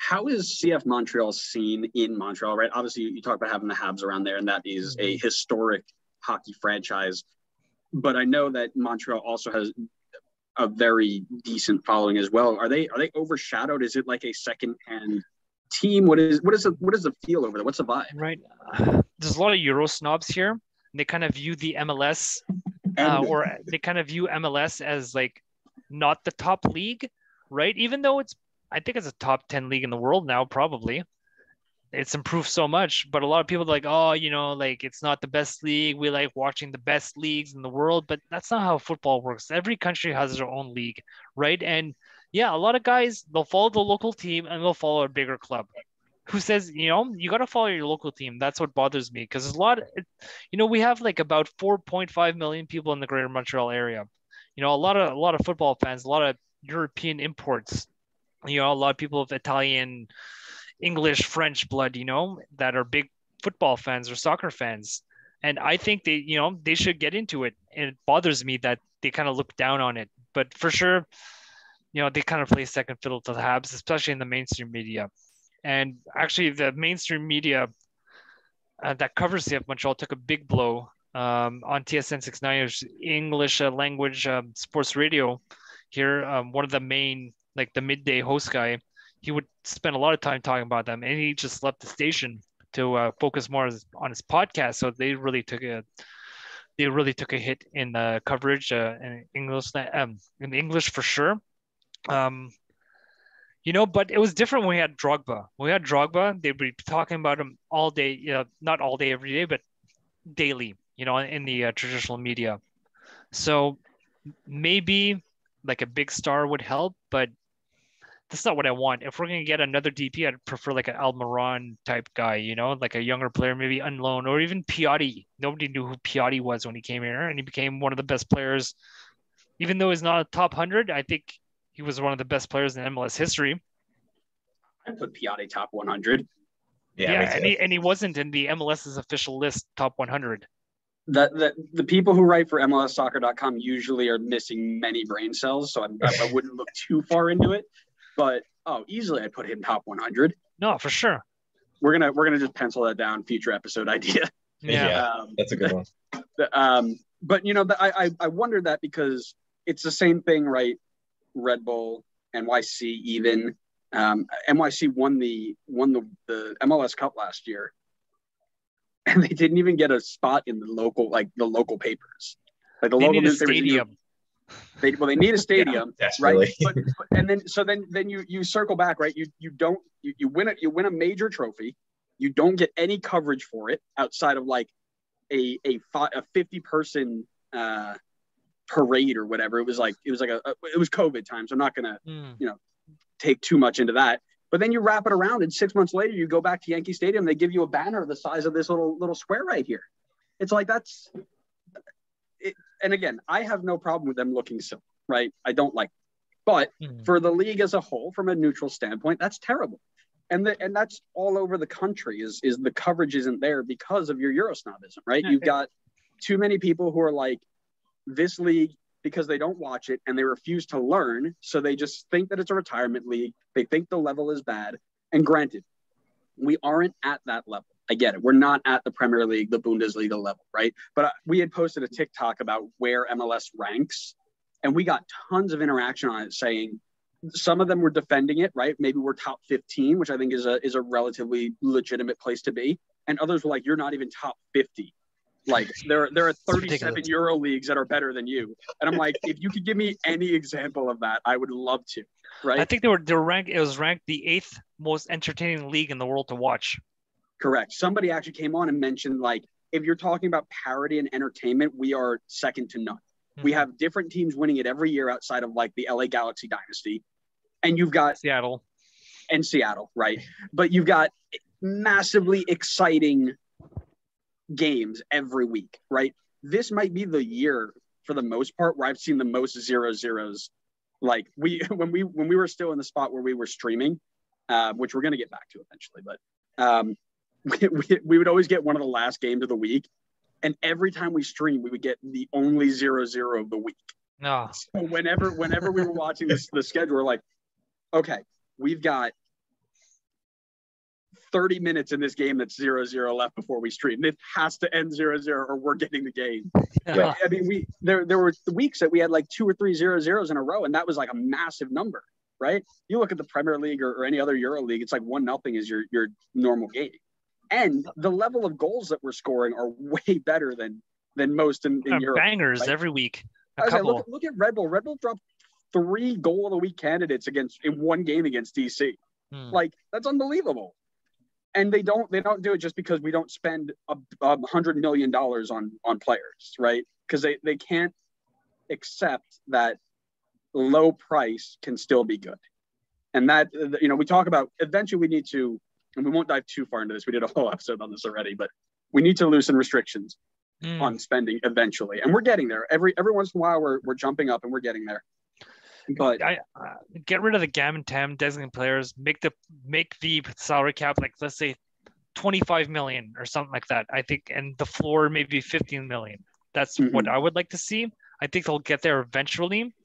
how is CF Montreal seen in Montreal, right? Obviously, you talk about having the Habs around there, and that is a historic hockey franchise. But I know that Montreal also has a very decent following as well. Are they overshadowed? Is it like a second-hand team? What is the feel over there? What's the vibe? Right. There's a lot of Euro snobs here. They kind of view the MLS or they kind of view MLS as like not the top league, right? Even though I think it's a top 10 league in the world now, probably. It's improved so much, but a lot of people are like, oh, like it's not the best league. We like watching the best leagues in the world, but that's not how football works. Every country has their own league, right? And yeah, a lot of guys, they'll follow the local team and they'll follow a bigger club. Who says, you got to follow your local team. That's what bothers me because there's we have like about 4.5 million people in the greater Montreal area. A lot of football fans, a lot of European imports, a lot of people of Italian, English, French blood, that are big football fans or soccer fans. And I think they should get into it. And it bothers me that they kind of look down on it. But for sure, they kind of play second fiddle to the Habs, especially in the mainstream media. And actually, the mainstream media that covers CF Montreal took a big blow on TSN 69, which is English language sports radio here. One of the main, like the midday host guy, he would spend a lot of time talking about them, and he just left the station to focus more on his podcast. So they really took a hit in the coverage in English for sure. But it was different when we had Drogba. When we had Drogba, they'd be talking about him all day, not all day, every day, but daily, in the traditional media. So maybe like a big star would help, but that's not what I want. If we're going to get another DP, I'd prefer like an Almiron type guy, like a younger player, maybe on loan, or even Piatti. Nobody knew who Piatti was when he came here, and he became one of the best players. Even though he's not a top 100, I think he was one of the best players in MLS history. I put Piatti top 100. Yeah, and he wasn't in the MLS's official list top 100. The people who write for MLSsoccer.com usually are missing many brain cells, so I wouldn't look too far into it. But easily I'd put him top 100. No, for sure. We're gonna just pencil that down. Future episode idea. Yeah, that's a good one. But I wonder that because it's the same thing, right? Red Bull, NYC, even NYC won the MLS Cup last year, and they didn't even get a spot in the local papers, like the local newspapers. They need a stadium, right? But and then you circle back, right? You win a major trophy, you don't get any coverage for it outside of like a 50-person parade or whatever. It was COVID time, so I'm not gonna take too much into that. But then you wrap it around, and 6 months later, you go back to Yankee Stadium. They give you a banner the size of this little square right here. It's like that's. And again, I have no problem with them looking silly, right? I don't like it. But for the league as a whole, from a neutral standpoint, that's terrible. And that's all over the country is the coverage isn't there because of your Eurosnobism, right? You've got too many people who are like this league because they don't watch it and they refuse to learn. So they just think that it's a retirement league. They think the level is bad. And granted, we aren't at that level. I get it. We're not at the Premier League, the Bundesliga level, right? But we had posted a TikTok about where MLS ranks, and we got tons of interaction on it saying some of them were defending it, right? Maybe we're top 15, which I think is a relatively legitimate place to be. And others were like, you're not even top 50. Like there are 37 Euro leagues that are better than you. And I'm like, if you could give me any example of that, I would love to, right? I think they were ranked. It was ranked the 8th most entertaining league in the world to watch. Correct. Somebody actually came on and mentioned, like, if you're talking about parity and entertainment, we are second to none. We have different teams winning it every year outside of like the LA Galaxy dynasty. And you've got Seattle, right? But you've got massively exciting games every week, right? This might be the year for the most part where I've seen the most 0-0s. Like when we were still in the spot where we were streaming, which we're going to get back to eventually, but we would always get one of the last games of the week, and every time we stream, we would get the only 0-0 of the week. No. So whenever we were watching the schedule, we're like, okay, we've got 30 minutes in this game that's 0-0 left before we stream. It has to end 0-0 or we're getting the game. Yeah. I mean, there were weeks that we had like 2 or 3 0-0s in a row, and that was like a massive number, right? You look at the Premier League or any other Euro League, it's like 1-0 is your normal game. And the level of goals that we're scoring are way better than most in Europe. Bangers right? Every week. Look at Red Bull. Red Bull dropped 3 goal of the week candidates in one game against DC. Like, that's unbelievable. And they don't do it just because we don't spend $100 million on players, right? Because they can't accept that low price can still be good. And that, we talk about eventually we need to, and we won't dive too far into this. We did a whole episode on this already, but we need to loosen restrictions on spending eventually. And we're getting there. Every once in a while we're jumping up and we're getting there. But get rid of the GAM and TAM designated players, make the salary cap, like, let's say 25 million or something like that. I think, and the floor maybe 15 million. That's what I would like to see. I think they'll get there eventually.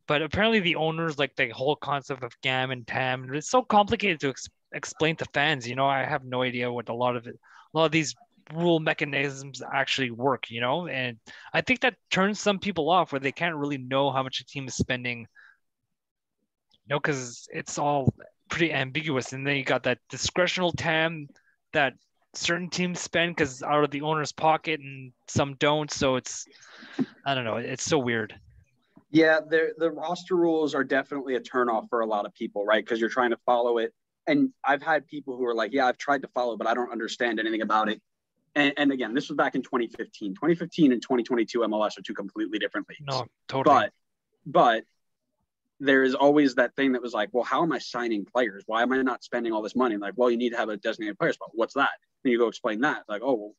But apparently the owners like the whole concept of GAM and TAM. It's so complicated to explain to fans. I have no idea what a lot of these rule mechanisms actually work, and I think that turns some people off where they can't really know how much a team is spending, because it's all pretty ambiguous. And then you got that discretional TAM that certain teams spend because out of the owner's pocket and some don't. So I don't know. It's so weird. Yeah, the roster rules are definitely a turnoff for a lot of people, right? Because you're trying to follow it. And I've had people who are like, yeah, I've tried to follow, but I don't understand anything about it. And again, this was back in 2015. 2015 and 2022 MLS are 2 completely different leagues. No, totally. But there is always that thing that was like, well, how am I signing players? Why am I not spending all this money? Like, well, you need to have a designated player spot. What's that? And you go explain that. Like, oh, well,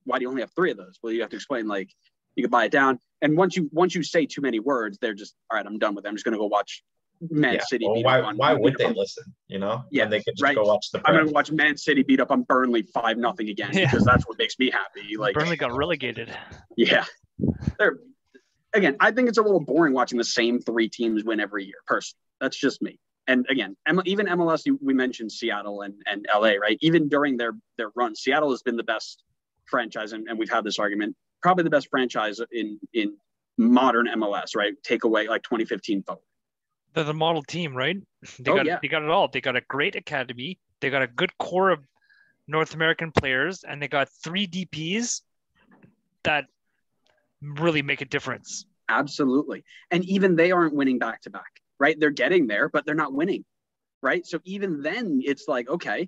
why do you only have 3 of those? Well, you have to explain, like, you could buy it down. And once you say too many words, they're just, all right, I'm done with it. I'm just going to go watch Man City. Well, why would they listen? Yeah, and they could just go watch the Prem. I'm going to watch Man City beat up on Burnley 5-0 again because that's what makes me happy. Like, Burnley got relegated. Yeah. Again, I think it's a little boring watching the same 3 teams win every year, personally. That's just me. And again, even MLS, we mentioned Seattle and LA, right? Even during their run, Seattle has been the best franchise, and we've had this argument, probably the best franchise in modern MLS, right? Take away like 2015 forward. They're the model team, right? They got it all. They got a great academy. They got a good core of North American players, and they got 3 DPs that really make a difference. Absolutely. And even they aren't winning back to back, right? They're getting there, but they're not winning, right? So even then it's like, okay,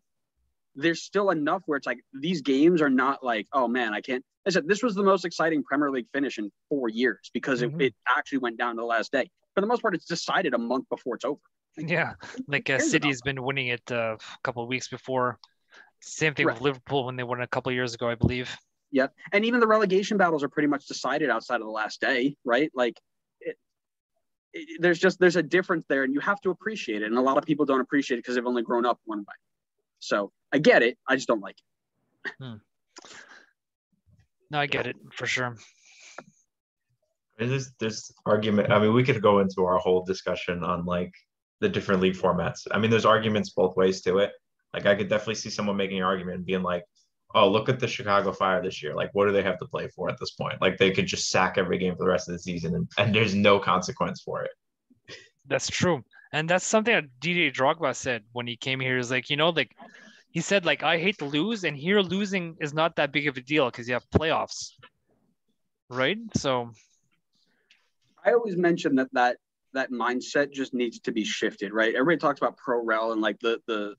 there's still enough where it's like, these games are not like, oh man, I can't. I said, this was the most exciting Premier League finish in 4 years because it actually went down to the last day. For the most part, it's decided a month before it's over. Yeah, like City's been winning it a couple of weeks before. Same thing with Liverpool when they won a couple of years ago, I believe. Yep. And even the relegation battles are pretty much decided outside of the last day, right? Like, there's a difference there, and you have to appreciate it. And a lot of people don't appreciate it because they've only grown up one way. So I get it. I just don't like it. No, I get it for sure. There's this argument. I mean, we could go into our whole discussion on like the different league formats. I mean, there's arguments both ways to it. Like, I could definitely see someone making an argument and being like, oh, look at the Chicago Fire this year. Like, what do they have to play for at this point? Like, they could just sack every game for the rest of the season and there's no consequence for it. That's true. And that's something that Didier Drogba said when he came here. Is like, he said, like, I hate to lose, and here losing is not that big of a deal because you have playoffs. Right? So I always mention that mindset just needs to be shifted, right? Everybody talks about pro rel and like the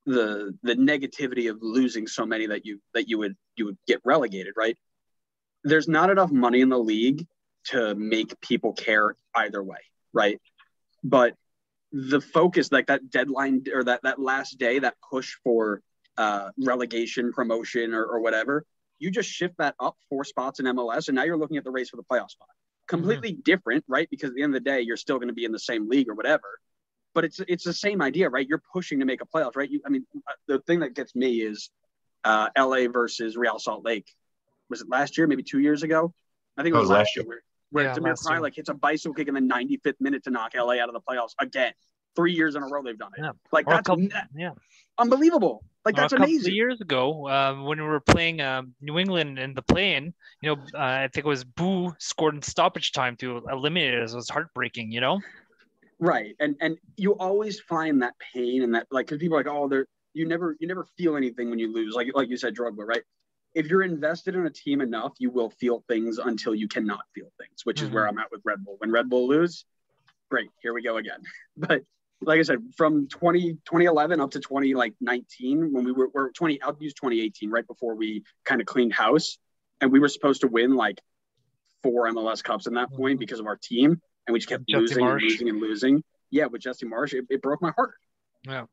negativity of losing so many that you would get relegated, right? There's not enough money in the league to make people care either way, right? But the focus, like that deadline or that last day, that push for relegation, promotion, or whatever, you just shift that up 4 spots in MLS, and now you're looking at the race for the playoff spot. Completely different, right? Because at the end of the day, you're still going to be in the same league or whatever. But it's the same idea, right? You're pushing to make a playoff, right? The thing that gets me is LA versus Real Salt Lake. Was it last year? Maybe 2 years ago? I think it was last year. Where Damir Krajlik hits a bicycle kick in the 95th minute to knock LA out of the playoffs again. 3 years in a row they've done it. Yeah. Like Or a that's couple, yeah. unbelievable. Like Or that's a couple of amazing. years ago, when we were playing New England in the play-in, I think it was Boo scored in stoppage time to eliminate it. It was heartbreaking, Right. And you always find that pain and that, like, because people are like, oh, you never feel anything when you lose. Like you said, Drogba, right? If you're invested in a team enough, you will feel things until you cannot feel things, which is where I'm at with Red Bull. When Red Bull lose, great, here we go again. But like I said, from 2011 up to 2019, when we were I'll use 2018, right before we kind of cleaned house, and we were supposed to win like 4 MLS Cups in that point because of our team, and we just kept losing and losing and losing. Yeah, with Jesse Marsch, it broke my heart. Yeah.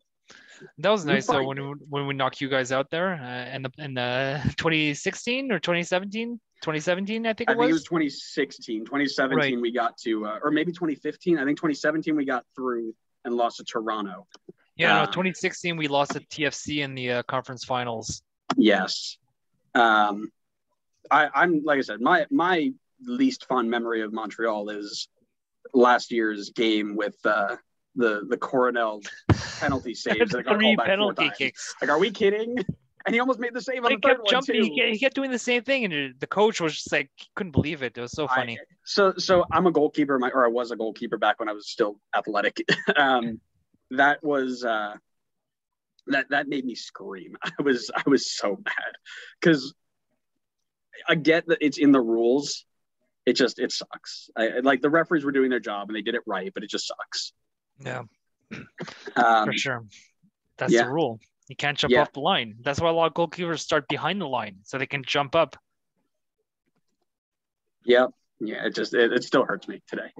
That was nice though when we knocked you guys out there in the 2016 or 2017. 2017, I think it was. I think it was 2016. 2017, right. We got to, or maybe 2015. I think 2017 we got through and lost to Toronto. Yeah, no, 2016 we lost to TFC in the conference finals. Yes. I'm like I said, my least fond memory of Montreal is last year's game with the Coronel penalty saves. That got 3 back penalty kicks. Like, are we kidding? And he almost made the save on the third one too. He kept doing the same thing, and the coach was just like, couldn't believe it. It was so funny. So I'm a goalkeeper, or I was a goalkeeper back when I was still athletic. That was that made me scream. I was so mad because I get that it's in the rules. It sucks. Like the referees were doing their job and they did it right, but it just sucks. Yeah, for sure. That's the rule. You can't jump off the line. That's why a lot of goalkeepers start behind the line so they can jump up. Yep. Yeah. It still hurts me today.